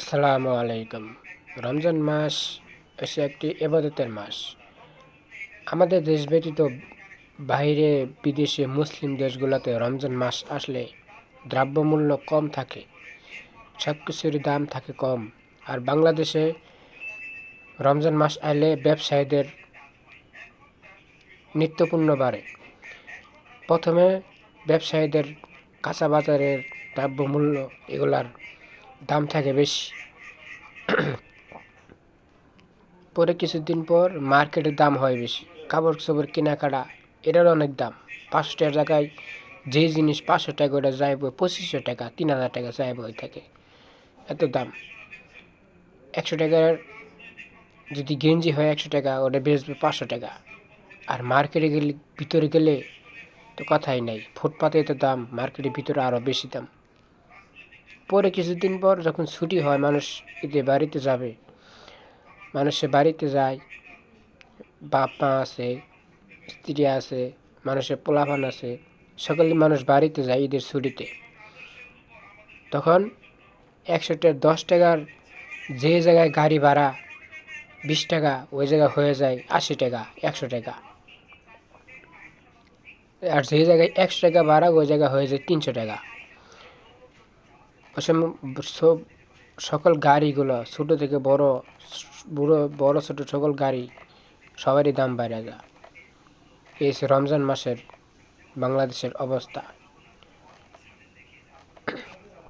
আসসালামু আলাইকুম। রমজান মাস এসে একটি ইবাদতের মাস। আমাদের দেশ ব্যতীত বাইরে বিদেশে মুসলিম দেশগুলোতে রমজান মাস আসলে দ্রব্যমূল্য কম থাকে, সব কিছুরই দাম থাকে কম। আর বাংলাদেশে রমজান মাস এলে ব্যবসায়ীদের নিত্যপণ্য বাড়ে। প্রথমে ব্যবসায়ীদের কাঁচা বাজারের দ্রব্যমূল্য এগুলার দাম থাকে বেশি। পরে কিছুদিন পর মার্কেটের দাম হয় বেশি। কাপড় চোপড় কেনাকাটা এটার অনেক দাম। 500 টাকার জায়গায় যেই জিনিস 500 টাকা ওটা যাইব 2500 টাকা, 3000 টাকা যাইব হয়ে থাকে, এত দাম। 100 টাকার যদি গেঞ্জি হয় 100 টাকা, ওটা বেচবে 500 টাকা। আর মার্কেটে গেলে, ভিতরে গেলে তো কথাই নাই, ফুটপাতে তো দাম, মার্কেটের ভিতরে আরও বেশি দাম। পরে কিছুদিন পর যখন ছুটি হয়, মানুষ ঈদে বাড়িতে যাবে, মানুষের বাড়িতে যায়, বাপ মা আছে, স্ত্রী আছে, মানুষের পোলাপান আছে, সকলে মানুষ বাড়িতে যায় ঈদের ছুটিতে। তখন 10 টাকার যে জায়গায় গাড়ি ভাড়া 20 টাকা, ওই জায়গায় হয়ে যায় 80 টাকা, 100 টাকা। আর যে জায়গায় 100 টাকা ভাড়া, ওই জায়গায় হয়ে যায় 300 টাকা। সব সকল গাড়িগুলো ছোট থেকে বড়, বড় ছোট সকল গাড়ি সবারই দাম বাইরে যায়। এই রমজান মাসের বাংলাদেশের অবস্থা।